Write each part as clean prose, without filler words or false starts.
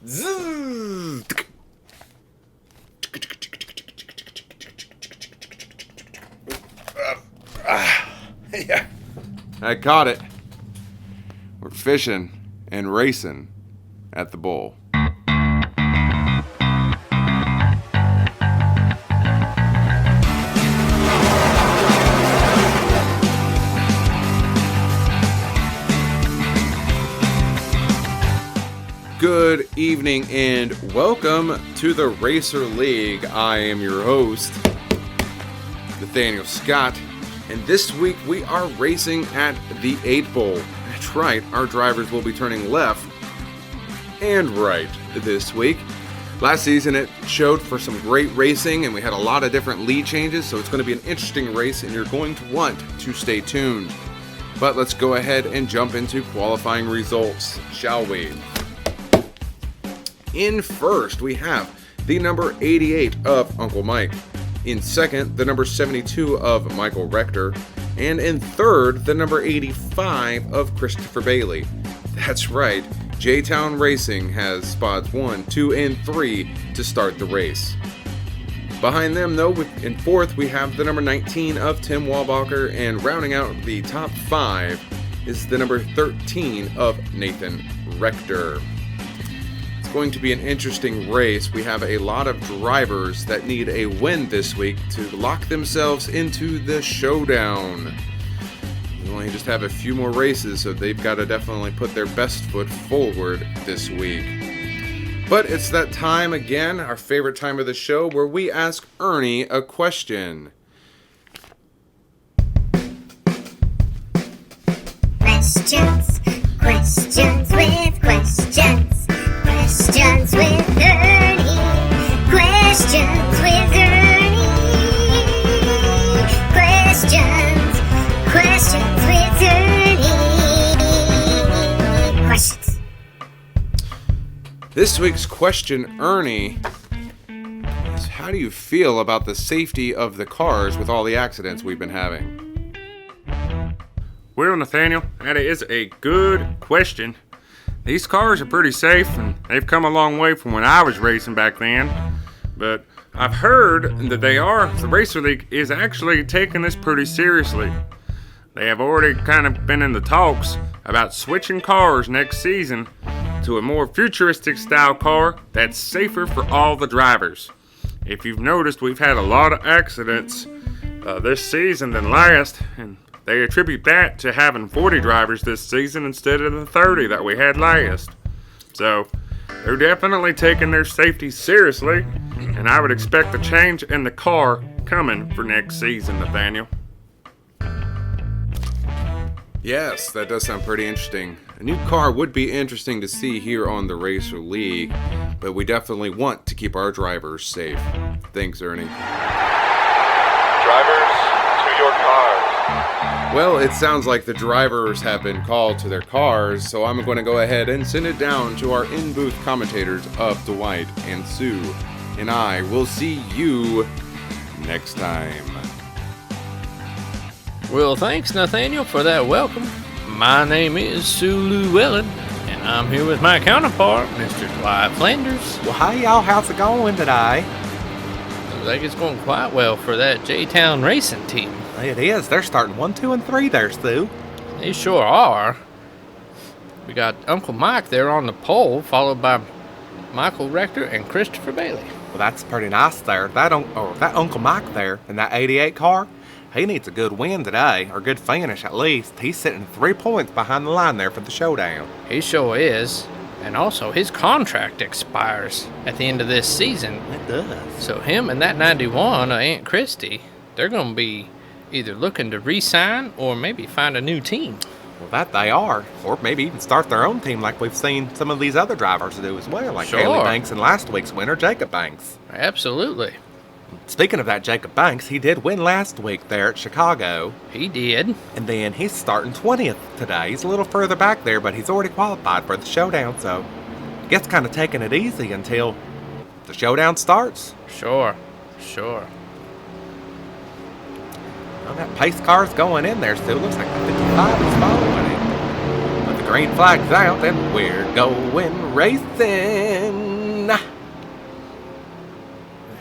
Zzz. Yeah, I caught it. We're fishing and racing at the bowl. Good evening and welcome to the Racer League. I am your host, Nathaniel Scott, and this week we are racing at the 8 Bowl. That's right, our drivers will be turning left and right this week. Last season it showed for some great racing and we had a lot of different lead changes, so it's going to be an interesting race and you're going to want to stay tuned. But let's go ahead and jump into qualifying results, shall we? In first, we have the number 88 of Uncle Mike. In second, the number 72 of Michael Rector. And in third, the number 85 of Christopher Bailey. That's right, J-Town Racing has spots 1, 2, and 3 to start the race. Behind them, though, in fourth, we have the number 19 of Tim Walbacher. And rounding out the top 5 is the number 13 of Nathan Rector. Going to be an interesting race. We have a lot of drivers that need a win this week to lock themselves into the showdown. We only just have a few more races, so they've got to definitely put their best foot forward this week. But it's that time again, our favorite time of the show, where we ask Ernie a question. Questions with questions. Questions with Ernie. Questions with Ernie. Questions with Ernie. Questions. This week's question, Ernie, is how do you feel about the safety of the cars with all the accidents we've been having? Well, Nathaniel, that is a good question. These cars are pretty safe, and they've come a long way from when I was racing back then. But I've heard that the Racer League is actually taking this pretty seriously. They have already kind of been in the talks about switching cars next season to a more futuristic style car that's safer for all the drivers. If you've noticed, we've had a lot of accidents this season than last, and they attribute that to having 40 drivers this season instead of the 30 that we had last. So, they're definitely taking their safety seriously, and I would expect a change in the car coming for next season, Nathaniel. Yes, that does sound pretty interesting. A new car would be interesting to see here on the Racer League, but we definitely want to keep our drivers safe. Thanks, Ernie. Drivers, to your cars. Well, it sounds like the drivers have been called to their cars, so I'm going to go ahead and send it down to our in-booth commentators of Dwight and Sue. And I will see you next time. Well, thanks, Nathaniel, for that welcome. My name is Sue Llewellyn, and I'm here with my counterpart, Mr. Dwight Flanders. Well, hey y'all, how's it going today? Looks like it's going quite well for that J-Town Racing team. It is. They're starting 1, 2, and 3 there, Stu. They sure are. We got Uncle Mike there on the pole, followed by Michael Rector and Christopher Bailey. Well, that's pretty nice there. That Uncle Mike there in that 88 car, he needs a good win today, or good finish at least. He's sitting 3 points behind the line there for the showdown. He sure is. And also, his contract expires at the end of this season. It does. So him and that 91, Aunt Christie, they're going to be either looking to re-sign or maybe find a new team. Well, that they are. Or maybe even start their own team like we've seen some of these other drivers do as well, like Sure. Haley Banks and last week's winner, Jacob Banks. Absolutely. Speaking of that Jacob Banks, he did win last week there at Chicago. He did. And then he's starting 20th today. He's a little further back there, but he's already qualified for the showdown, so I guess kind of taking it easy until the showdown starts. Sure. Well, that pace car's going in there still. Looks like the 55 is following it. But the green flag's out and we're going racing.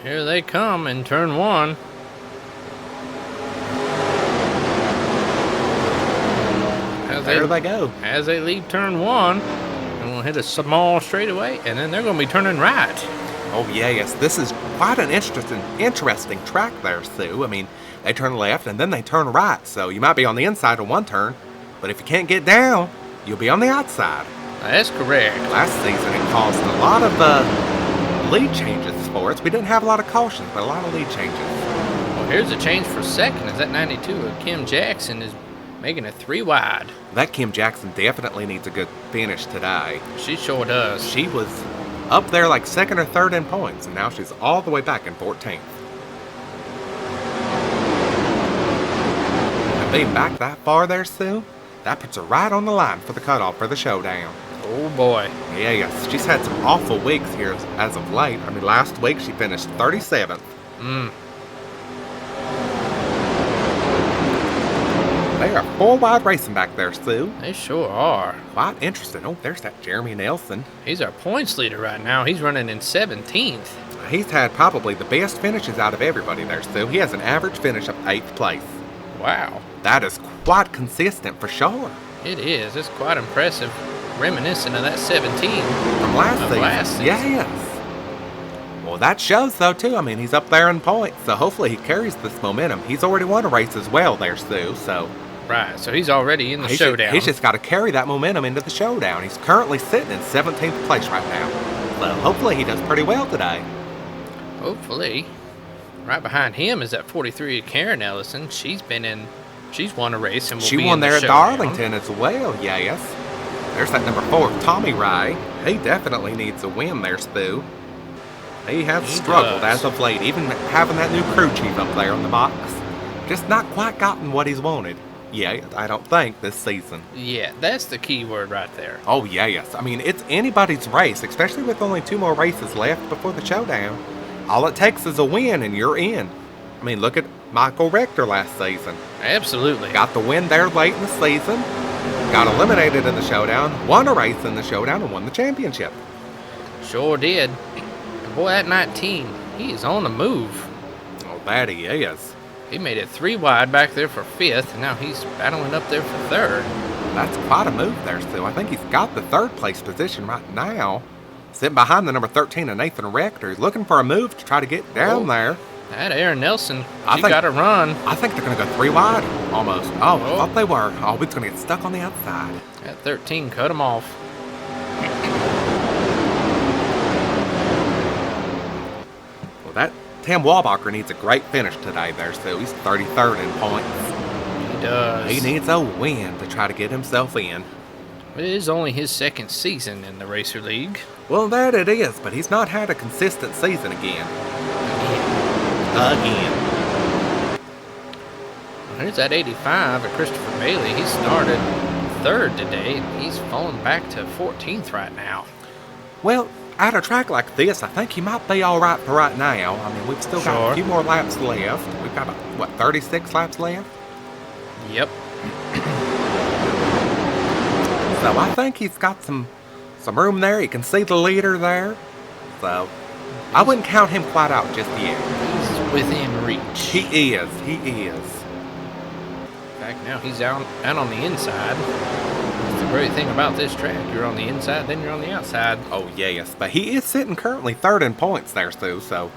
Here they come in turn one. There they go. As they leave turn one, they're going to hit a small straightaway, and then they're going to be turning right. Oh, yes. This is quite an interesting track there, Sue. I mean, they turn left and then they turn right, so you might be on the inside on one turn, but if you can't get down, you'll be on the outside. That's correct. Last season, it caused a lot of lead changes for us. We didn't have a lot of cautions, but a lot of lead changes. Well, here's a change for second, as that 92 of Kim Jackson is making it 3 wide. That Kim Jackson definitely needs a good finish today. She sure does. She was up there like second or third in points, and now she's all the way back in 14th. And being back that far there, Sue, that puts her right on the line for the cutoff for the showdown. Oh boy. Yes. She's had some awful weeks here as of late. I mean, last week she finished 37th. They are 4 wide racing back there, Sue. They sure are. Quite interesting. Oh, there's that Jeremy Nelson. He's our points leader right now. He's running in 17th. He's had probably the best finishes out of everybody there, Sue. He has an average finish of 8th place. Wow. That is quite consistent for sure. It is. It's quite impressive. Reminiscent of that 17 From last season. Yes. Well, that shows, though, too. I mean, he's up there in points, so hopefully he carries this momentum. He's already won a race as well there, Sue, so... Right, so he's already in the showdown. He's just got to carry that momentum into the showdown. He's currently sitting in 17th place right now. So hopefully he does pretty well today. Hopefully. Right behind him is that 43 Karen Ellison. She's won a race and will she be won in the there at showdown. Darlington as well, yes. There's that number 4, Tommy Ray. He definitely needs a win there, Stu. He has struggled as of late, even having that new crew chief up there on the box. Just not quite gotten what he's wanted. Yeah, I don't think, this season. Yeah, that's the key word right there. Oh, yes. I mean, it's anybody's race, especially with only 2 more races left before the showdown. All it takes is a win, and you're in. I mean, look at Michael Rector last season. Absolutely. Got the win there late in the season, got eliminated in the showdown, won a race in the showdown, and won the championship. Sure did. And boy, at 19, he is on the move. Oh, that he is. He made it 3 wide back there for 5th, and now he's battling up there for 3rd. That's quite a move there, Stu. I think he's got the 3rd place position right now. Sitting behind the number 13 of Nathan Rector. He's looking for a move to try to get down there. That Aaron Nelson, I she got to run. I think they're going to go 3 wide, almost. Oh, I thought they were. Oh, we're going to get stuck on the outside. At 13, cut him off. Well, that Tim Walbacher needs a great finish today there, Stu. He's 33rd in points. He does. He needs a win to try to get himself in. It is only his 2nd season in the Racer League. Well, that it is, but he's not had a consistent season again. Again. Well, here's that 85 of Christopher Bailey. He started 3rd today, and he's fallen back to 14th right now. Well, at a track like this, I think he might be all right for right now. I mean, we've still got a few more laps left. We've got, 36 laps left? Yep. So I think he's got some room there. He can see the leader there. So I wouldn't count him quite out just yet. He's within reach. He is. In fact, now he's out on the inside. That's the great thing about this track. You're on the inside, then you're on the outside. Oh, yes. But he is sitting currently 3rd in points there, Stu. So,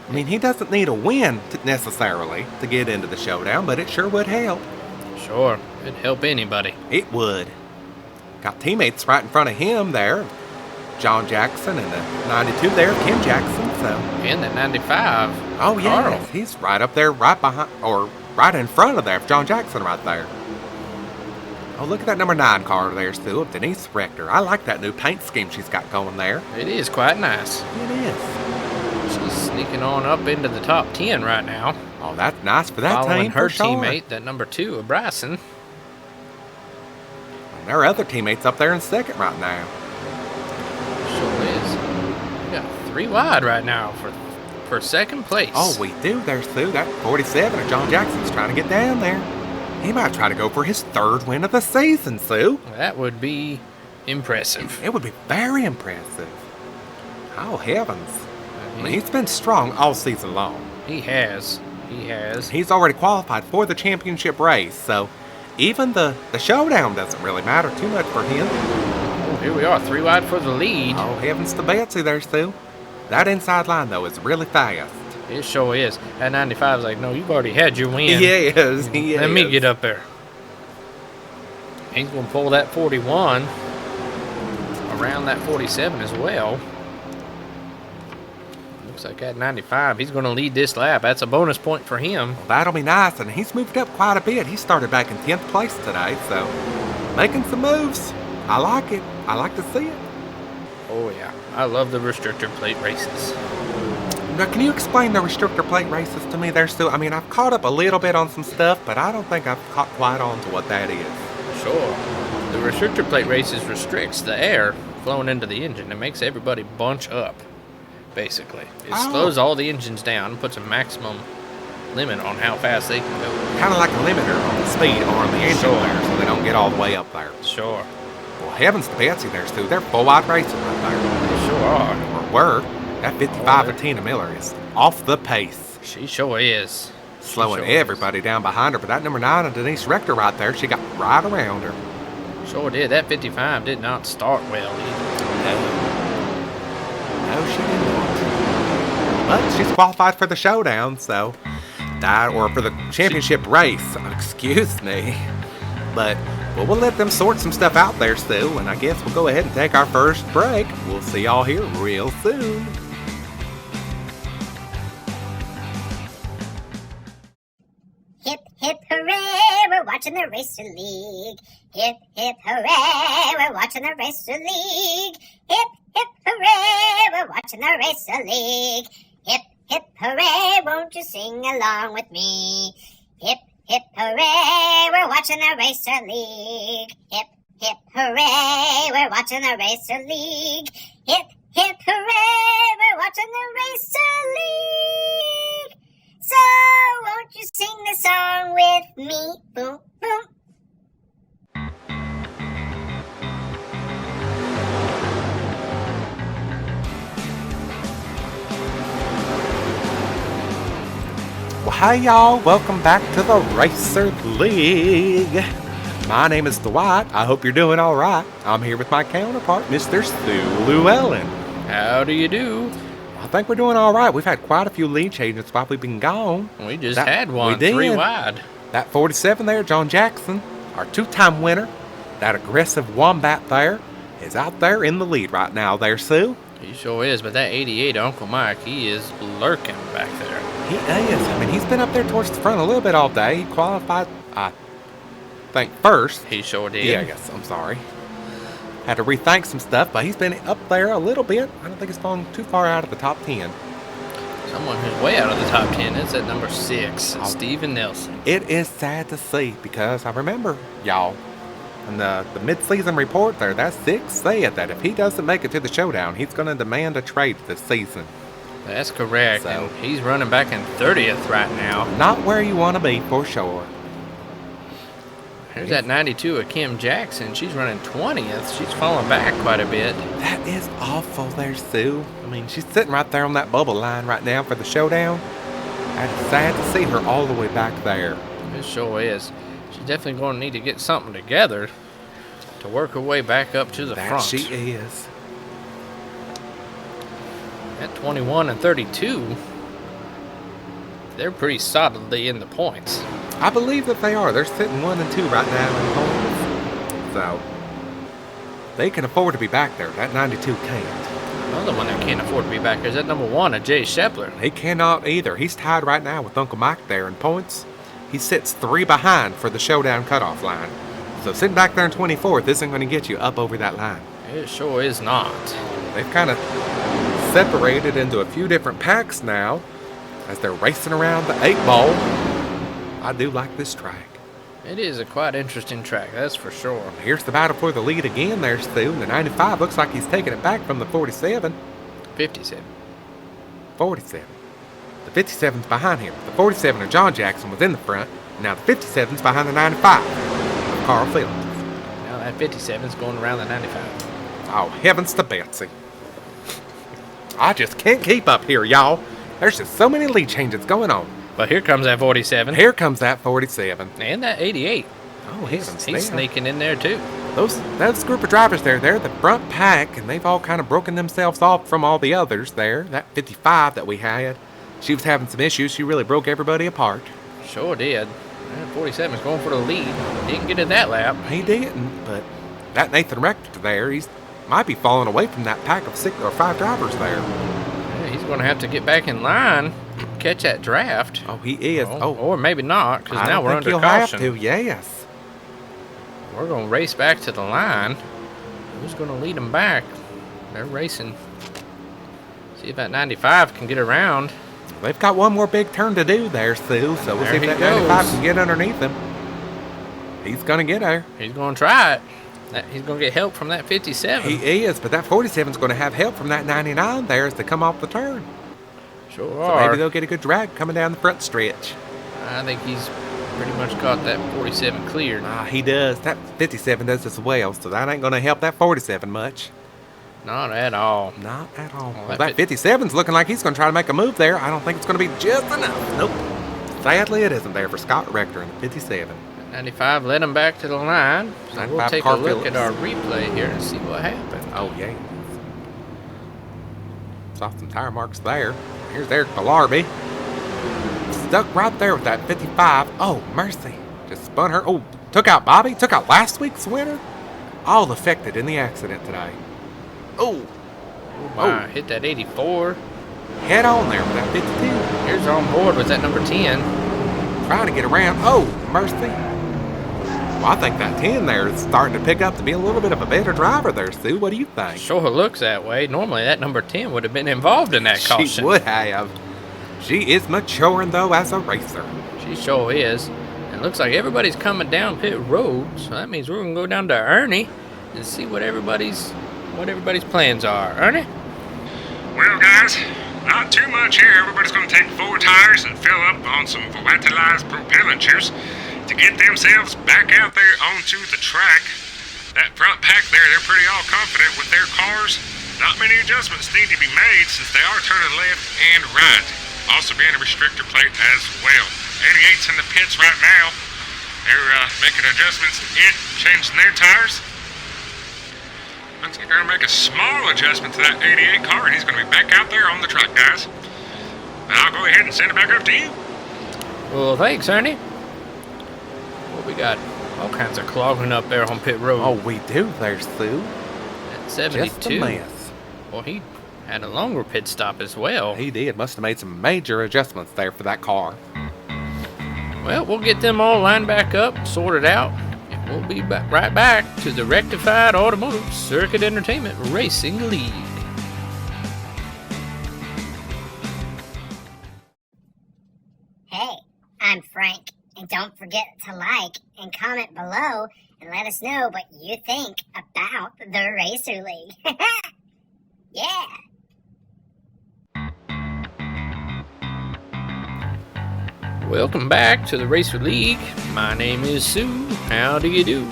I mean, he doesn't need a win necessarily to get into the showdown, but it sure would help. Sure. It'd help anybody. It would. Got teammates right in front of him there. John Jackson and the 92 there, Kim Jackson. So. And that 95. Oh, yeah. Carl. He's right up there, right behind, or right in front of there. John Jackson right there. Oh, look at that number 9 car there, Stu, of Denise Rector. I like that new paint scheme she's got going there. It is quite nice. It is. She's sneaking on up into the top 10 right now. Oh, that's nice for that Following team, her for sure. teammate, that number 2 of Bryson. And there are other teammates up there in 2nd right now. Sure is. We got 3 wide right now for 2nd place. Oh, we do there, Stu. That 47 of John Jackson's trying to get down there. He might try to go for his 3rd win of the season, Sue. That would be impressive. It would be very impressive. Oh, heavens. I mean, he's been strong all season long. He has. He has. He's already qualified for the championship race, so even the showdown doesn't really matter too much for him. Oh, here we are, 3 wide for the lead. Oh, heavens to Betsy there, Sue. That inside line, though, is really fast. It sure is. At 95 is like, no, you've already had your win. He is. Let me get up there. He's going to pull that 41 around that 47 as well. Looks like at 95, he's going to lead this lap. That's a bonus point for him. Well, that'll be nice, and he's moved up quite a bit. He started back in 10th place today, so making some moves. I like it. I like to see it. Oh, yeah. I love the restrictor plate races. Now, can you explain the restrictor plate races to me there, Stu? I mean, I've caught up a little bit on some stuff, but I don't think I've caught quite on to what that is. Sure. The restrictor plate races restricts the air flowing into the engine. It makes everybody bunch up, basically. It slows all the engines down and puts a maximum limit on how fast they can go. Kind of like a limiter on the speed or on the engine there, so they don't get all the way up there. Sure. Well, heavens to Betsy there, Stu. They're full wide racing right there. They sure are. Or were. That 55 of Tina Miller is off the pace. She sure is. Slowing everybody down behind her. But that number 9 of Denise Rector right there, she got right around her. Sure did. That 55 did not start well either. No, she did not. But she's qualified for the showdown, so or for the championship race. Excuse me. But we'll let them sort some stuff out there, Stu, and I guess we'll go ahead and take our first break. We'll see y'all here real soon. Hip, hip, hooray, we're watching the Racer League. Hip, hip, hooray, we're watching the Racer League. Hip, hip, hooray, we're watching the Racer League. Hip, hip, hooray, won't you sing along with me? Hip, hip, hooray, we're watching the Racer League. Hip, hip, hooray, we're watching the Racer League. Hip, hip, hooray, we're watching the Racer League. So, won't you sing the song with me? Boom, boom. Well, hi y'all, welcome back to the Racer League. My name is Dwight. I hope you're doing all right. I'm here with my counterpart, Mr. Stu Llewellyn. How do you do? I think we're doing all right. We've had quite a few lead changes while we've been gone. We just had one, we did. 3 wide. That 47 there, John Jackson, our 2-time winner, that aggressive wombat there, is out there in the lead right now there, Sue. He sure is, but that 88 Uncle Mike, he is lurking back there. He is. I mean, he's been up there towards the front a little bit all day. He qualified, I think, first. He sure did. Yeah, I guess. I'm sorry. Had to rethink some stuff, but he's been up there a little bit. I don't think it's gone too far out of the top 10. Someone who's way out of the top 10 is at number 6, Steven Nelson. It is sad to see because I remember, y'all, in the mid-season report there, that 6 said that if he doesn't make it to the showdown, he's going to demand a trade this season. That's correct. So, and he's running back in 30th right now. Not where you want to be, for sure. Here's that 92 of Kim Jackson. She's running 20th. She's falling back quite a bit. That is awful there, Sue. I mean, she's sitting right there on that bubble line right now for the showdown. It's sad to see her all the way back there. It sure is. She's definitely going to need to get something together to work her way back up to the front. She is. At 21 and 32, they're pretty solidly in the points. I believe that they are. They're sitting 1 and 2 right now in points. So, they can afford to be back there. That 92 can't. Another one that can't afford to be back there is at number 1 of Jay Shepler. He cannot either. He's tied right now with Uncle Mike there in points. He sits 3 behind for the showdown cutoff line. So sitting back there in 24th isn't going to get you up over that line. It sure is not. They've kind of separated into a few different packs now as they're racing around the 8 ball. I do like this track. It is a quite interesting track, that's for sure. Here's the battle for the lead again there, Stu. The 95 looks like he's taking it back from the 47. 57. 47. The 57's behind him. The 47 of John Jackson was in the front. Now the 57's behind the 95 of Carl Phillips. Now that 57's going around the 95. Oh, heavens to Betsy. I just can't keep up here, y'all. There's just so many lead changes going on. But here comes that 47. Here comes that 47. And that 88. Oh, heavens. He's sneaking in there too. Those group of drivers there, they're the front pack, and they've all kind of broken themselves off from all the others there. That 55 that we had, she was having some issues. She really broke everybody apart. Sure did. That 47's going for the lead. Didn't get in that lap. He didn't, but that Nathan Rector there, he's might be falling away from that pack of 6 or 5 drivers there. Yeah, he's going to have to get back in line, catch that draft. Oh, he is. Or maybe not, because now we're under he'll caution. have to, yes. We're going to race back to the line. Who's going to lead them back? They're racing. See if that 95 can get around. They've got one more big turn to do there, Sue, so we'll see if that 95 can get underneath him. He's going to get there. He's going to try it. He's going to get help from that 57. He is, but that 47's going to have help from that 99 there as they come off the turn. Sure So are. maybe they'll get a good drag coming down the front stretch. I think he's pretty much got that 47 cleared. He does. That 57 does as well, so that ain't going to help that 47 much. Not at all. Not at all. Well, Well, that 57's looking like he's going to try to make a move there. I don't think it's going to be just enough. Nope. Sadly, it isn't there for Scott Rector in the 57. 95 led him back to the line. So 95 we'll take a Carl look at Phillips. our replay here and see what happened. Oh, yeah. Saw some tire marks there. Here's Eric Bellarby. Stuck right there with that 55. Oh, mercy. Just spun her. Oh, took out Bobby. Took out last week's winner. All affected in the accident today. Oh. My, hit that 84. Head on there with that 52. Here's on board with that number 10. Trying to get around. Oh, mercy. Well, I think that 10 there is starting to pick up to be a little bit of a better driver there, Sue. What do you think? Sure looks that way. Normally that number 10 would have been involved in that caution. She would have. She is maturing, though, as a racer. She sure is. And looks like everybody's coming down pit road, so that means we're going to go down to Ernie and see what everybody's plans are. Ernie? Well, guys, not too much here. Everybody's going to take 4 tires and fill up on some volatilized propellant juice to get themselves back out there onto the track. That front pack there, they're pretty all confident with their cars. Not many adjustments need to be made since they are turning left and right. Also being a restrictor plate as well. 88's in the pits right now. They're making adjustments in changing their tires. Looks like they're going to make a small adjustment to that 88 car, and he's going to be back out there on the track, guys. And I'll go ahead and send it back up to you. Well, thanks, Ernie. Well, we got all kinds of clogging up there on pit road. Oh, we do there, Sue. At 72. Just a mess. Well, he had a longer pit stop as well. He did. Must have made some major adjustments there for that car. Well, we'll get them all lined back up, sorted out, and we'll be right back to the Rectified Automotive Circuit Entertainment Racing League. Hey, I'm Frank, and don't forget to like and comment below and let us know what you think about the Racer League. Yeah! Welcome back to the Racer League. My name is Sue. How do you do?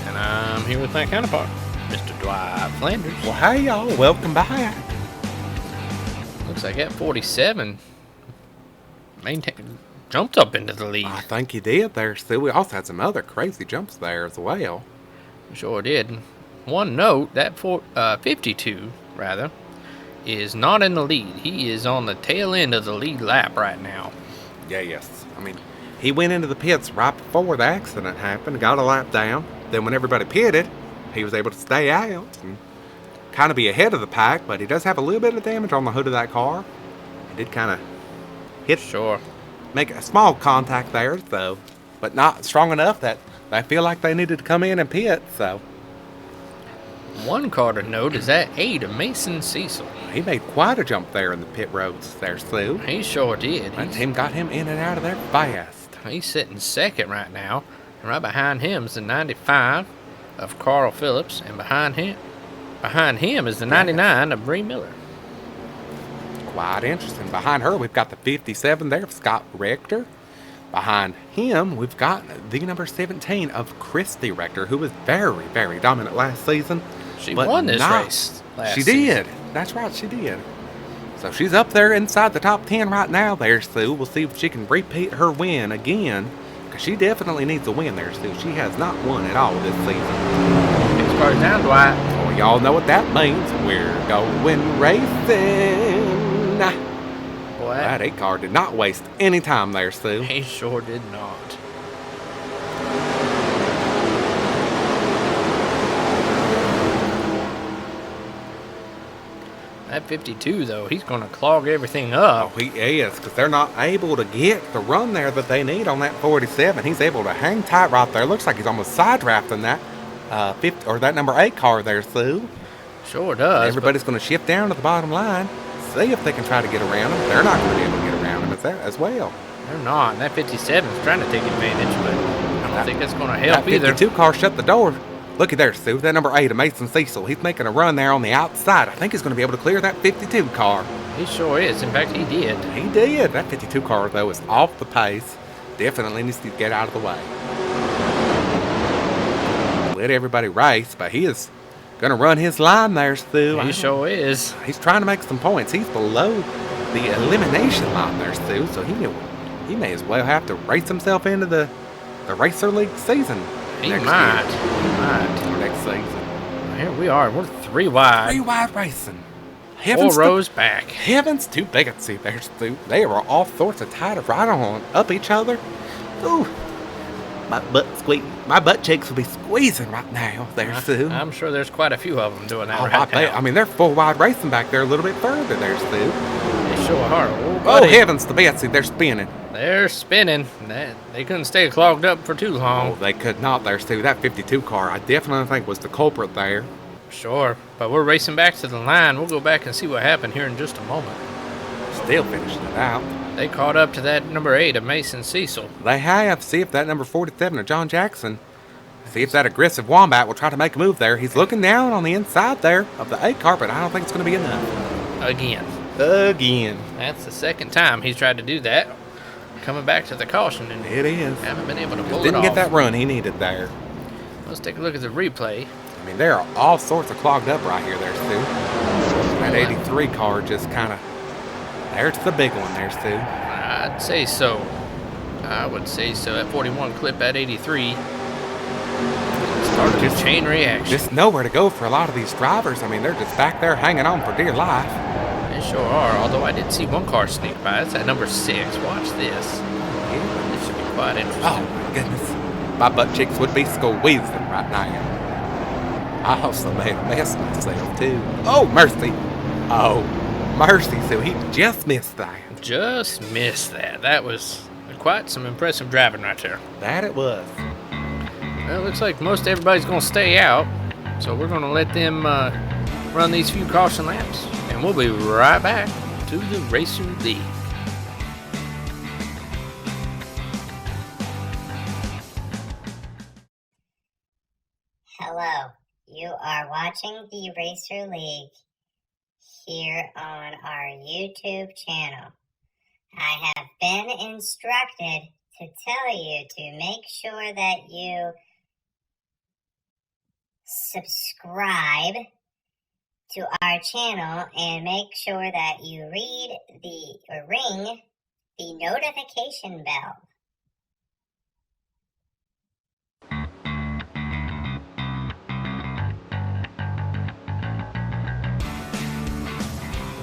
And I'm here with my counterpart, Mr. Dwight Flanders. Well, hey, y'all. Welcome back. Looks like that 47 jumped up into the lead. I think he did there, Sue. We also had some other crazy jumps there as well. Sure did. One note, that 52, rather, is not in the lead. He is on the tail end of the lead lap right now. Yeah, yes. I mean, he went into the pits right before the accident happened, got a lap down. Then when everybody pitted, he was able to stay out and kind of be ahead of the pack, but he does have a little bit of damage on the hood of that car. He did kind of hit, Sure. make a small contact there, so, but not strong enough that they feel like they needed to come in and pit, so. One car to note is that 8 of Mason Cecil. He made quite a jump there in the pit roads there, Sue. He sure did. That team got him in and out of there fast. He's sitting second right now. And right behind him is the 95 of Carl Phillips. And behind him is the 99 of Bree Miller. Quite interesting. Behind her, we've got the 57 there of Scott Rector. Behind him, we've got the number 17 of Christy Rector, who was very, very dominant last season. She but won this not- race last She season. did. That's right, she did. So she's up there inside the top 10 right now there, Sue. We'll see if she can repeat her win again, because she definitely needs a win there, Sue. She has not won at all this season. 6 cars down, Dwight. Well, y'all know what that means. We're going racing. Boy, That 8 car did not waste any time there, Sue. he sure did not. That 52, though, he's going to clog everything Oh, up. he is, because they're not able to get the run there that they need on that 47. He's able to hang tight right there. Looks like he's almost side drafting that 50 or that number 8 car there, Sue. Sure does. Everybody's going to shift down to the bottom line, see if they can try to get around him. They're not going to be able to get around him as well. They're not. And that 57 is trying to take advantage, but I don't think that's going to help That either. 52 car shut the door. Looky there, Sue. That number 8 of Mason Cecil. He's making a run there on the outside. I think he's going to be able to clear that 52 car. He sure is. In fact, he did. He did. That 52 car, though, is off the pace. Definitely needs to get out of the way. Let everybody race, but he is going to run his line there, Sue. He sure is. He's trying to make some points. He's below the elimination line there, Sue, so he may as well have to race himself into the Racer League season. He next might. year. He might. Or next season. Here we are. We're 3 wide. 3 wide racing. 4 Heavens rows back. Heavens to vacancy there, Stu. They were all sorts of tied right on up each other. Ooh, my butt cheeks will be squeezing right now there, Stu. I'm sure there's quite a few of them doing that Oh, right I bet. now. I mean, they're 4 wide racing back there a little bit further there, Stu. They sure are. Oh, Oh, buddy. heavens to Betsy, they're spinning. They're spinning. They couldn't stay clogged up for too Oh, long. they could not there, Stu. That 52 car, I definitely think was the culprit there. Sure. But we're racing back to the line. We'll go back and see what happened here in just a moment. Still finishing it out. They caught up to that number 8 of Mason Cecil. They have. See if that number 47 of John Jackson. See if that aggressive Wombat will try to make a move there. He's looking down on the inside there of the 8 car, but I don't think it's going to be enough. Again. That's the second time he's tried to do that. Coming back to the caution and It is. haven't been able to pull it Didn't off. get that run he needed there. Let's take a look at the replay. I mean, there are all sorts of clogged up right here there, Stu. That 83 car just kind of... There's the big one there, Stu. I'd say so. I would say so. That 41 clip at 83 started a chain reaction. Just nowhere to go for a lot of these drivers. I mean, they're just back there hanging on for dear life. They sure are. Although I did see one car sneak by. It's at number 6. Watch this. This should be quite interesting. Oh, my goodness. My butt cheeks would be squeezing right now. I also made a mess of myself, too. Oh, mercy. Oh, mercy. So he just missed that. Just missed that. That was quite some impressive driving right there. That it was. Well, it looks like most everybody's going to stay out. So we're going to let them run these few caution laps. And we'll be right back to the Racer League. Hello, you are watching the Racer League here on our YouTube channel. I have been instructed to tell you to make sure that you subscribe to our channel and make sure that you ring the notification bell.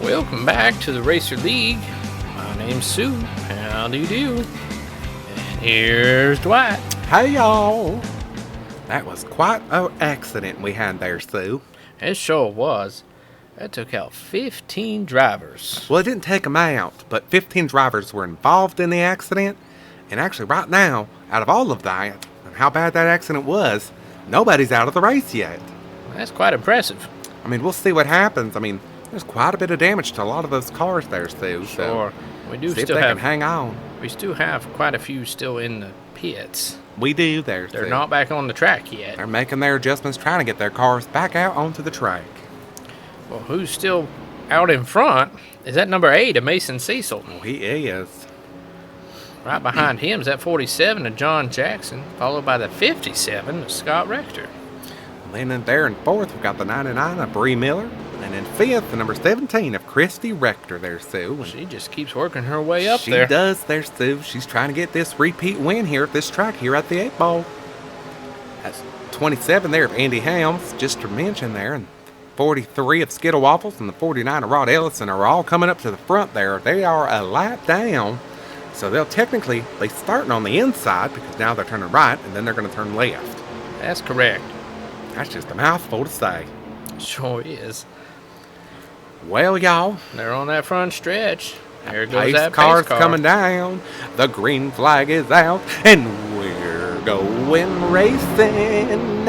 Welcome back to the Racer League. My name's Sue. How do you do? And here's Dwight. Hey, y'all. That was quite an accident we had there, Sue. It sure was. That took out 15 drivers. Well, it didn't take them out, but 15 drivers were involved in the accident. And actually, right now, out of all of that, and how bad that accident was, nobody's out of the race yet. That's quite impressive. I mean, we'll see what happens. I mean, there's quite a bit of damage to a lot of those cars there, Sue. Sure. We do So see if still they have can hang on. we still have quite a few still in the pits. We do there, They're Sue. not back on the track yet. They're making their adjustments, trying to get their cars back out onto the track. Well, who's still out in front is that number 8 of Mason Cecil. Well, he is. Right behind him is that 47 of John Jackson, followed by the 57 of Scott Rector. And then in there in fourth, we've got the 99 of Bree Miller. And in fifth, the number 17 of Christy Rector there, Sue. And She just keeps working her way up she there. does there, Sue. She's trying to get this repeat win here at this track here at the 8 Ball. That's 27 there of Andy Helms, just to mention there. And 43 of Skittle Waffles and the 49 of Rod Ellison are all coming up to the front there. They are a lap down. So they'll technically be starting on the inside because now they're turning right and then they're going to turn left. That's correct. That's just a mouthful to say. Sure is. Well, y'all, They're on that front stretch. There goes pace that car's pace car. coming down. The green flag is out and we're going racing.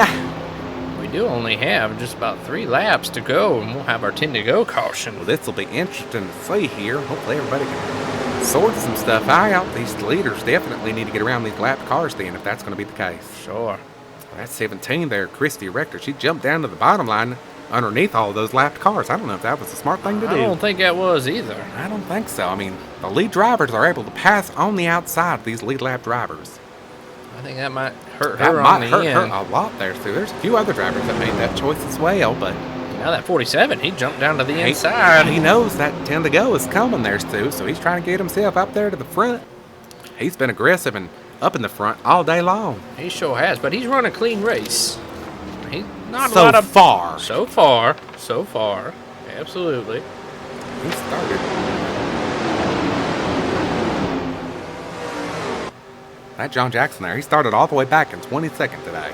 We do only have just about 3 laps to go, and we'll have our 10 to go caution. Well, this will be interesting to see here. Hopefully everybody can sort some stuff out. These leaders definitely need to get around these lapped cars then if that's going to be the case. Sure. That's 17 there, Christy Rector. She jumped down to the bottom line underneath all of those lapped cars. I don't know if that was a smart thing to do. I don't think that was either. I don't think so. I mean, the lead drivers are able to pass on the outside of these lead lap drivers. I think that might hurt That her on might the hurt her end. a lot there, Sue. There's a few other drivers that made that choice as well, but Now that 47, he jumped down to the he inside. knows that 10 to go is coming there, Sue, so he's trying to get himself up there to the front. He's been aggressive and up in the front all day long. He sure has, but he's run a clean race. He's not a So lot of far. So far, absolutely. He started. That John Jackson there, he started all the way back in 22nd today.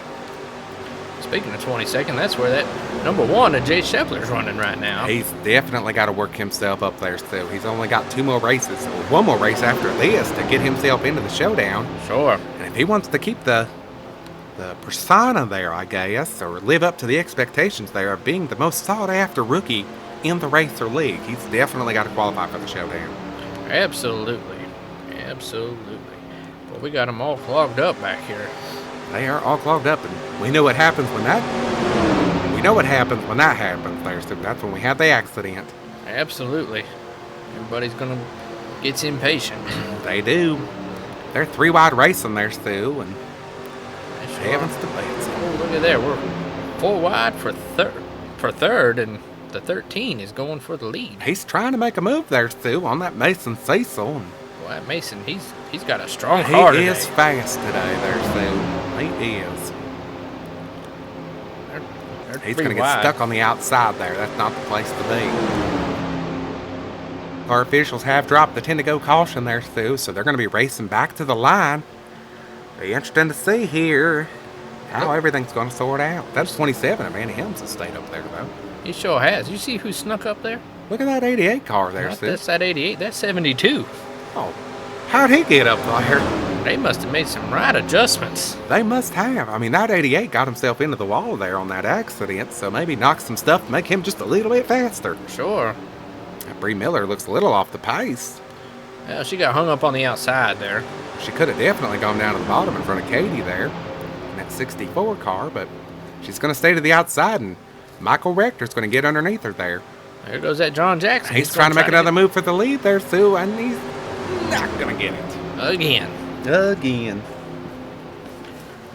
Speaking of 22nd, that's where that number 1 of Jay Shepler's running right now. He's definitely got to work himself up there still. He's only got 2 more races, or 1 more race after this to get himself into the showdown. Sure. And if he wants to keep the persona there, I guess, or live up to the expectations there of being the most sought-after rookie in the Racer League, he's definitely got to qualify for the showdown. Absolutely. Well, we got them all clogged up back here. They are all clogged up, and we know what happens when that. We know what happens when that happens there. So that's when we have the accident. Absolutely. Everybody's gonna gets impatient. They do. They're 3 wide racing there, Stu, and They sure heavens are. to Betsy. Oh, look at there. We're 4 wide for third, and the 13 is going for the lead. He's trying to make a move there, Stu, on that Mason Cecil. And Well, that Mason, he's got a strong car he today. is fast today there, Stu. He is. They're He's 3 going to get wide. stuck on the outside there. That's not the place to be. Our officials have dropped the 10 to go caution there, Stu, so they're going to be racing back to the line. Be interesting to see here how everything's going to sort out. That's 27 of Andy Helms has stayed up there, though. He sure has. You see who snuck up there? Look at that 88 car there, Stu. That's that 88. That's 72. Oh, how'd he get up there? They must have made some right adjustments. They must have. I mean, that 88 got himself into the wall there on that accident, so maybe knock some stuff to make him just a little bit faster. Sure. That Bree Miller looks a little off the pace. Well, she got hung up on the outside there. She could have definitely gone down to the bottom in front of Katie there in that 64 car, but she's going to stay to the outside, and Michael Rector's going to get underneath her there. There goes that John Jackson. He's trying to make another move for the lead there, Sue, and he's not going to get it. Again. Again.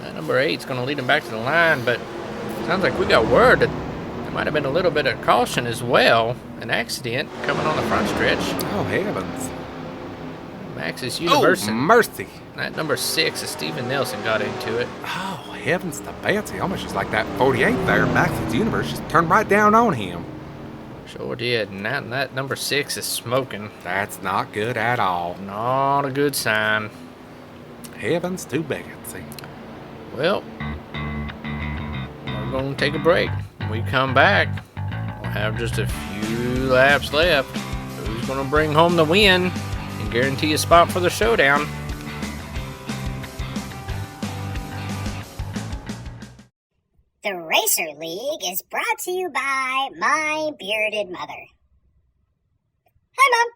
That number 8's going to lead him back to the line, but sounds like we got word that there might have been a little bit of caution as well. An accident coming on the front stretch. Oh, heavens. Max's Oh, University. mercy. That number 6 is Steven Nelson got into it. Oh, heavens to Betsy. Almost just like that 48 there. Max's Universe just turned right down on him. Sure did. And that number 6 is smoking. That's not good at all. Not a good sign. Heavens to Betsy. Well, we're going to take a break. When we come back, we'll have just a few laps left. Who's going to bring home the win and guarantee a spot for the showdown? The Racer League is brought to you by my bearded mother. Hi, Mom.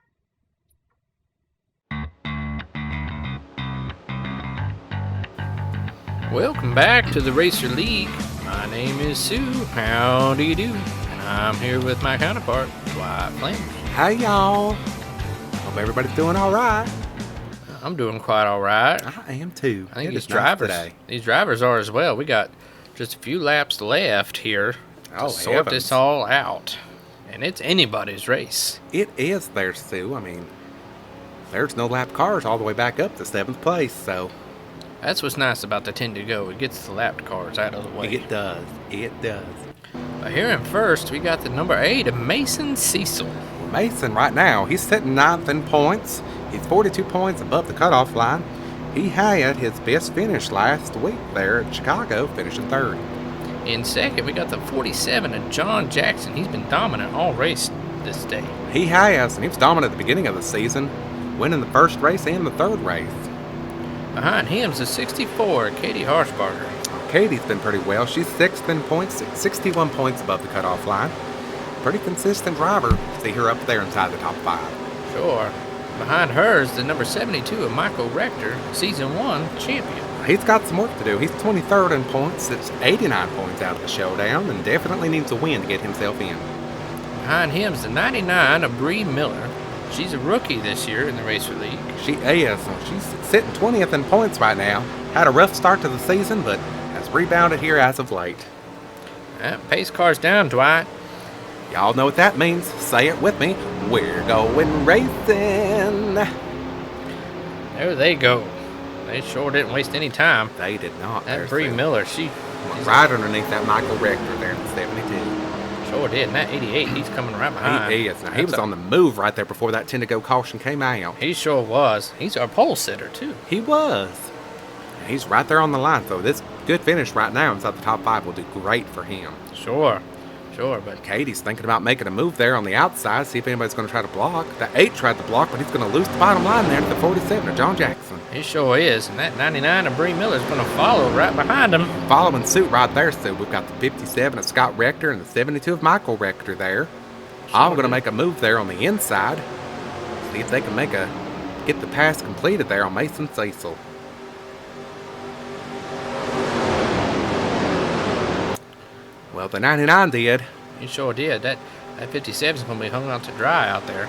Welcome back to the Racer League. My name is Sue. How do you do? And I'm here with my counterpart, Dwight Flames. Hey, y'all. Hope everybody's doing all right. I'm doing quite all right. I am too. I think It these is nice drivers, today. these drivers are as well. We got just a few laps left here to Oh, sort heavens. this all out, and it's anybody's race. It is there, Sue. I mean, there's no lap cars all the way back up to 7th place, so That's what's nice about the 10 to go. It gets the lap cars out of the way. it does. It does. But here in first, we got the number 8 of Mason Cecil. Mason, right now, he's sitting 9th in points. He's 42 points above the cutoff line. He had his best finish last week there at Chicago, finishing 3rd. In second, we got the 47 of John Jackson. He's been dominant all race this day. He has, and he was dominant at the beginning of the season, winning the first race and the 3rd race. Behind him is the 64, Katie Harshbarger. Katie's been pretty well. She's 6th in points, 61 points above the cutoff line. Pretty consistent driver. See her up there inside the top 5. Sure. Behind her is the number 72 of Michael Rector, Season 1 champion. He's got some work to do. He's 23rd in points. It's 89 points out of the Showdown and definitely needs a win to get himself in. Behind him is the 99 of Bree Miller. She's a rookie this year in the Racer League. She is. She's sitting 20th in points right now. Had a rough start to the season, but has rebounded here as of late. Pace car's down, Dwight. Y'all know what that means. Say it with me. We're going racing. There they go. They sure didn't waste any time. They did not. That Bree Miller, she's right underneath that Michael Rector there in the 72. sure did. And that 88, he's coming right behind. He is. Now, he was on the move right there before that 10 to go caution came out. He sure was. He's our pole sitter, too. He was. He's right there on the line, so this good finish right now inside the top 5 will do great for him. Sure, but Katie's thinking about making a move there on the outside, see if anybody's going to try to block. The 8 tried to block, but he's going to lose the bottom line there to the 47 of John Jackson. he sure is. And that 99 of Bree Miller's going to follow right behind him. Following suit right there, so we've got the 57 of Scott Rector and the 72 of Michael Rector there. I'm going to make a move there on the inside, see if they can get the pass completed there on Mason Cecil. Well, the 99 did. He sure did. That 57's going to be hung out to dry out there.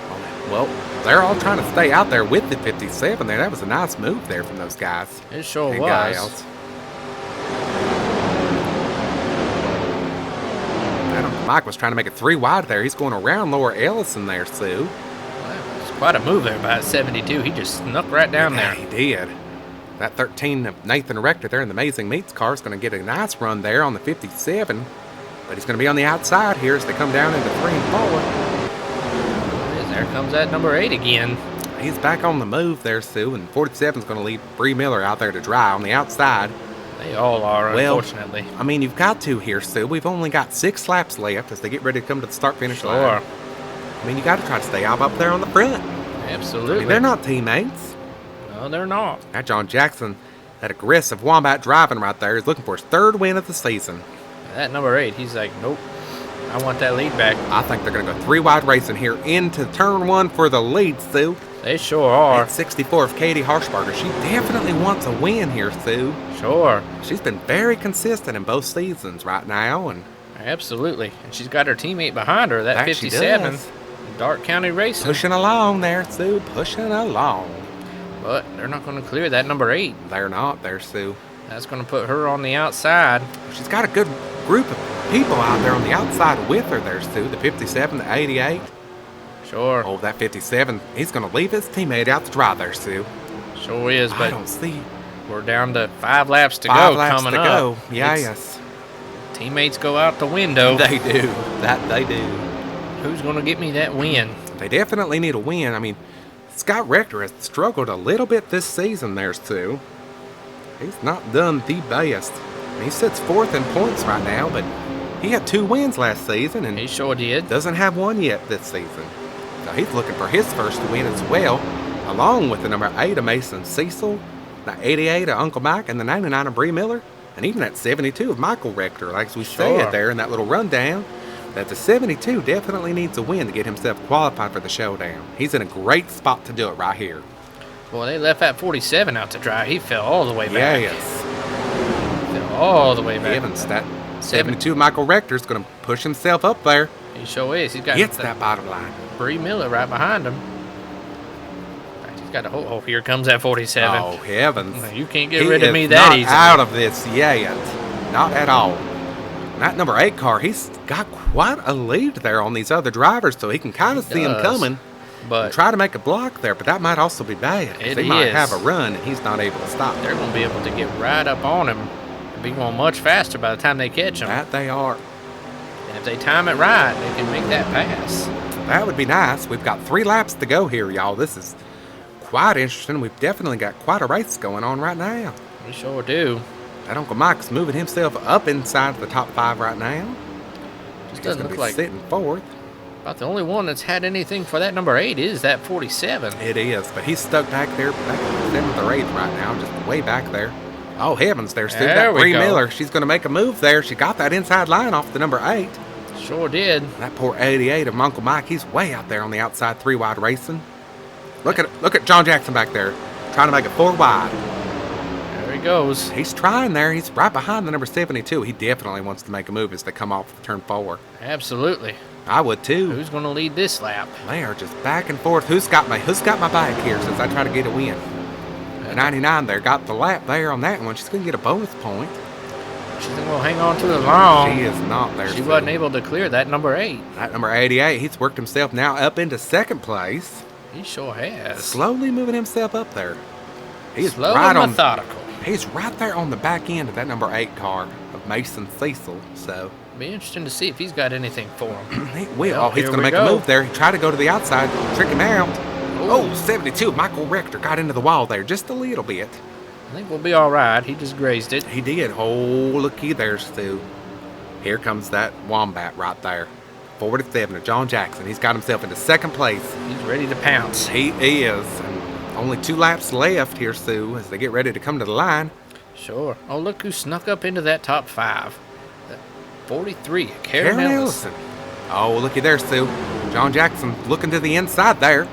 Well, they're all trying to stay out there with the 57 there. That was a nice move there from those guys. It sure and was. gals. Mike was trying to make it 3 wide there. He's going around Laura Ellison there, Sue. Well, it's quite a move there by 72. He just snuck right down Yeah, there. he did. That 13 of Nathan Rector there in the Amazing Meats car is going to get a nice run there on the 57. But he's going to be on the outside here as they come down into 3 and 4. There comes that number 8 again. He's back on the move there, Sue, and 47 is going to leave Bree Miller out there to dry on the outside. They all are, Well, unfortunately. I mean, you've got to here, Sue. We've only got 6 laps left as they get ready to come to the start-finish line. I mean, you got to try to stay up there on the front. Absolutely. I mean, they're not teammates. No, they're not. Now, John Jackson, that aggressive Wombat driving right there, is looking for his 3rd win of the season. That number 8, he's like, nope. I want that lead back. I think they're going to go 3 wide racing here into turn 1 for the lead, Sue. They sure are. At 64 of Katie Harshbarger. She definitely wants a win here, Sue. Sure. She's been very consistent in both seasons right now, and Absolutely. And she's got her teammate behind her, that That she 57. does. Dark County Racing. pushing along there, Sue. Pushing along. But they're not going to clear that number 8. They're not there, Sue. That's going to put her on the outside. She's got a good group of people out there on the outside with her there, Sue. The 57, the 88. Sure. Oh, that 57, he's going to leave his teammate out to dry there, Sue. Sure is, I but don't see we're down to 5 laps to 5 go laps coming to up. go. Yeah, It's- yes. Teammates go out the window. They do. That they do. Who's going to get me that win? They definitely need a win. I mean, Scott Rector has struggled a little bit this season there, Sue. He's not done the best. He sits 4th in points right now, but he had 2 wins last season and He sure did. doesn't have one yet this season. So he's looking for his first win as well, along with the number 8 of Mason Cecil, the 88 of Uncle Mike, and the 99 of Bree Miller, and even that 72 of Michael Rector, like we Sure. said there in that little rundown. That the 72 definitely needs a win to get himself qualified for the Showdown. He's in a great spot to do it right here. Boy, they left that 47 out to dry. He fell all the way back. Yes. Fell all the way back. Evans, that 72 Michael Rector's going to push himself up there. He sure is. He's got Gets that bottom line. Bree Miller right behind him. In fact, he's He's got a oh, here comes that 47. Oh, heavens. You can't get He rid of is me that not easily. out of this yet. Not at all. That number 8 car, he's got quite a lead there on these other drivers, so he can kind of see him does. coming. But And try to make a block there, but that might also be bad. 'Cause It he might is. have a run and he's not able to stop. they're going to be able to get right up on him and be going much faster by the time they catch him. That they are. And if they time it right, they can make that pass. That would be nice. We've got 3 laps to go here, y'all. This is quite interesting. We've definitely got quite a race going on right now. We sure do. That Uncle Mike's moving himself up inside the top 5 right now. Just He's doesn't going to look be like sitting 4th. about the only one that's had anything for that number 8 is that 47. It is, but he's stuck back there, back in 7th or 8th right now, just way back there. Oh, heavens, there's Sue. There That we Bree go. Miller, she's going to make a move there. She got that inside line off the number 8. Sure did. That poor 88 of Uncle Mike, he's way out there on the outside 3 wide racing. Look at John Jackson back there, trying to make it 4 wide. There he goes. He's trying there. He's right behind the number 72. He definitely wants to make a move as they come off turn 4. Absolutely. I would too. Who's going to lead this lap? They are just back and forth. Who's got my back here since I try to get a win? The 99 there got the lap there on that one. She's going to get a bonus point. She's going to hang on to it long. She is not there. She Sue. wasn't able to clear that number 8. That number 88, he's worked himself now up into 2nd place. He sure has. Slowly moving himself up there. He's Slow right and on. methodical. He's right there on the back end of that number 8 car of Mason Cecil. So Be interesting to see if he's got anything for him. he will. Well, He's here going to we make go. a move there. He tried to go to the outside, trick him out. Oh, 72. Michael Rector got into the wall there just a little bit. I think we'll be all right. He just grazed it. He did. Oh, looky there, Stu. Here comes that wombat right there. 47 of John Jackson. He's got himself into 2nd place. He's ready to pounce. He is. And only 2 laps left here, Sue, as they get ready to come to the line. Sure. Oh, look who snuck up into that top 5. That 43, Karen Karen Ellis. Ellison. Oh, looky there, Sue. John Jackson looking to the inside there.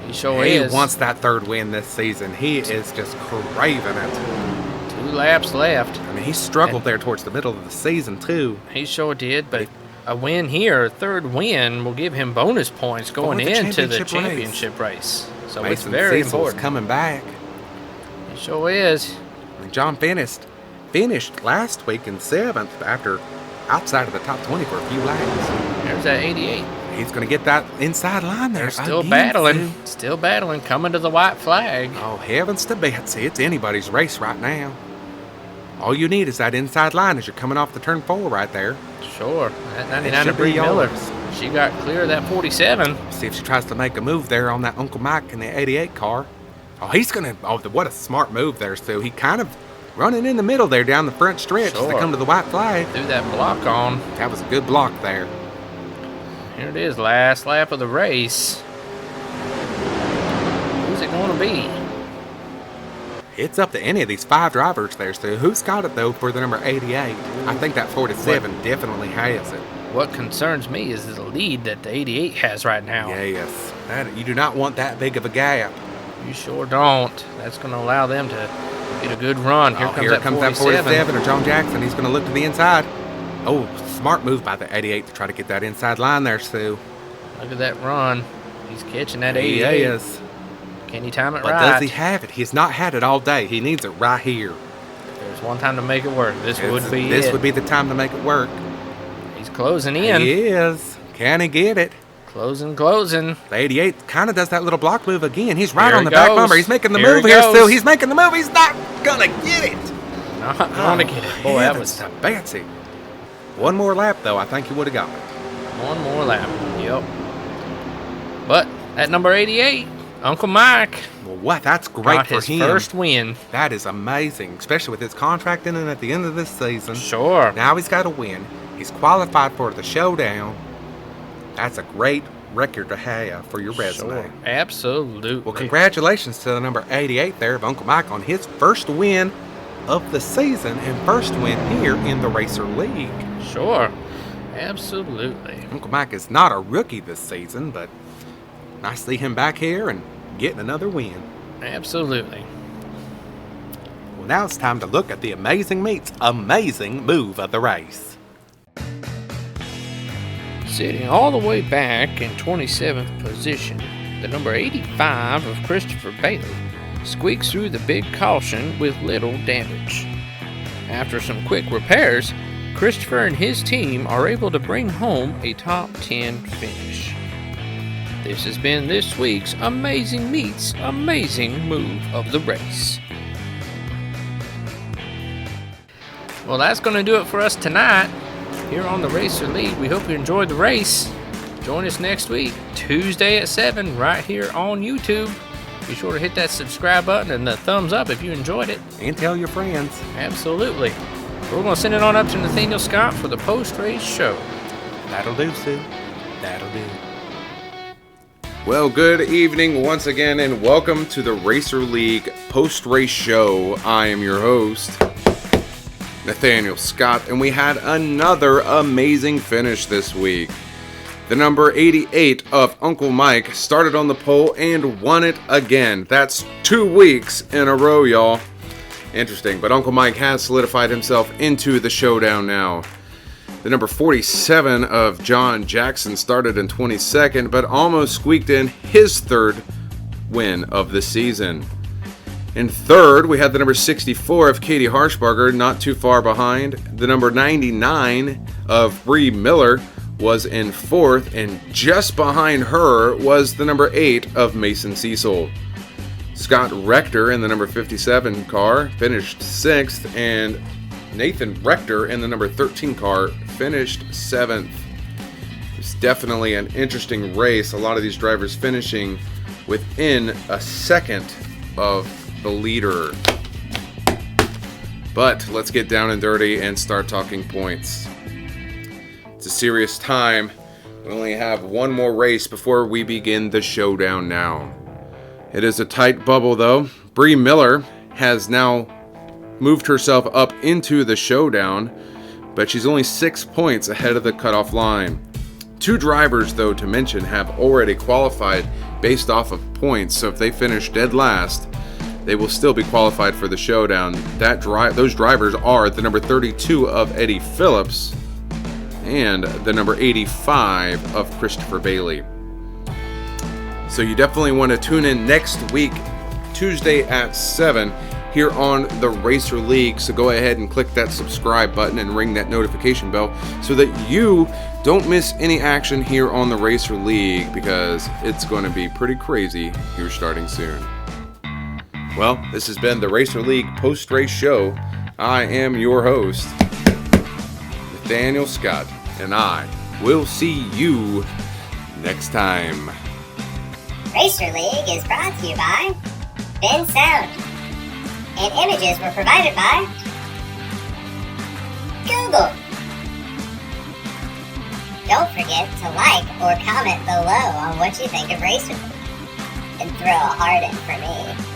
He sure He is. wants that 3rd win this season. He is just craving it. 2 laps left. I mean, he struggled there towards the middle of the season, too. He sure did, but a win here, a 3rd win, will give him bonus points going the into the championship race. championship race. So it's Mason very Cecil's important. coming back. He sure is. And John finished last week in 7th after outside of the top 20 for a few laps. There's that 88. He's going to get that inside line there. They're still again, battling. Sue. Still battling. Coming to the white flag. Oh, heavens to Betsy. It's anybody's race right now. All you need is that inside line as you're coming off the turn 4 right there. Sure. That 99 should of Bree be Miller. yours. She got clear of that 47. See if she tries to make a move there on that Uncle Mike in the 88 car. Oh, he's going to... Oh, what a smart move there, Sue. He kind of running in the middle there down the front stretch as they Sure. come to the white flag. Threw that block on. That was a good block there. Here it is. Last lap of the race. Who's it going to be? It's up to any of these 5 drivers there, Sue. Who's got it, though, for the number 88? I think that 47 definitely has it. What concerns me is the lead that the 88 has right now. Yes. You do not want that big of a gap. You sure don't. That's going to allow them to get a good run. Here Here comes that 47 of John Jackson. He's going to look to the inside. Oh, smart move by the 88 to try to get that inside line there, Sue. Look at that run. He's catching that He 88. is. Can he time it But right? does he have it? He's not had it all day. He needs it right here. There's one time to make it work. This would be This it. would be the time to make it work. He's closing in. He is. Can he get it? Closing. The 88 kind of does that little block move again. He's right Here on he the back goes. bumper. He's making the Here move he here, goes. Sue. He's making the move. He's not going to get it. Not going to get it. Boy, that was Heavens to Betsy. One more lap, though. I think he would have got it. one more lap. Yep. But at number 88, Uncle Mike Well, what? That's great got for his him. first win. That is amazing, especially with his contract in at the end of this season. Sure. Now he's got a win. He's qualified for the Showdown. That's a great record to have for your resume. Sure. Absolutely. Well, congratulations to the number 88 there of Uncle Mike on his first win of the season and first win here in the Racer League. Sure. Absolutely. Uncle Mike is not a rookie this season, but nice to see him back here and getting another win. Absolutely. Well, now it's time to look at the Amazing Meats amazing move of the race. Sitting all the way back in 27th position, the number 85 of Christopher Bailey squeaks through the big caution with little damage. After some quick repairs, Christopher and his team are able to bring home a top 10 finish. This has been this week's Amazing Meets Amazing Move of the Race. Well, that's going to do it for us tonight here on the Racer League. We hope you enjoyed the race. Join us next week, Tuesday at 7, right here on YouTube. Be sure to hit that subscribe button and the thumbs up if you enjoyed it. And tell your friends. Absolutely. We're going to send it on up to Nathaniel Scott for the post-race show. That'll do, Sue. That'll do. Well, good evening once again, and welcome to the Racer League post-race show. I am your host, Nathaniel Scott, and we had another amazing finish this week. The number 88 of Uncle Mike started on the pole and won it again. That's 2 weeks in a row, y'all. Interesting, but Uncle Mike has solidified himself into the showdown now. The number 47 of John Jackson started in 22nd, but almost squeaked in his 3rd win of the season. In 3rd, we had the number 64 of Katie Harshbarger, not too far behind. The number 99 of Bree Miller was in 4th, and just behind her was the number 8 of Mason Cecil. Scott Rector in the number 57 car finished 6th, and Nathan Rector in the number 13 car finished 7th. It's definitely an interesting race. A lot of these drivers finishing within a second of the leader. But let's get down and dirty and start talking points. It's a serious time. We only have one more race before we begin the showdown now. It is a tight bubble though. Bree Miller has now moved herself up into the showdown, but she's only 6 points ahead of the cutoff line. 2 drivers, though, to mention, have already qualified based off of points, so if they finish dead last, they will still be qualified for the showdown. Those drivers are the number 32 of Eddie Phillips and the number 85 of Christopher Bailey. So you definitely want to tune in next week, Tuesday at 7, here on the Racer League. So go ahead and click that subscribe button and ring that notification bell so that you don't miss any action here on the Racer League, because it's going to be pretty crazy here starting soon. Well, this has been the Racer League post-race show. I am your host, Nathaniel Scott, and I will see you next time. Racer League is brought to you by Ben Sound. And images were provided by Google. Don't forget to like or comment below on what you think of Racer League. And throw a heart in for me.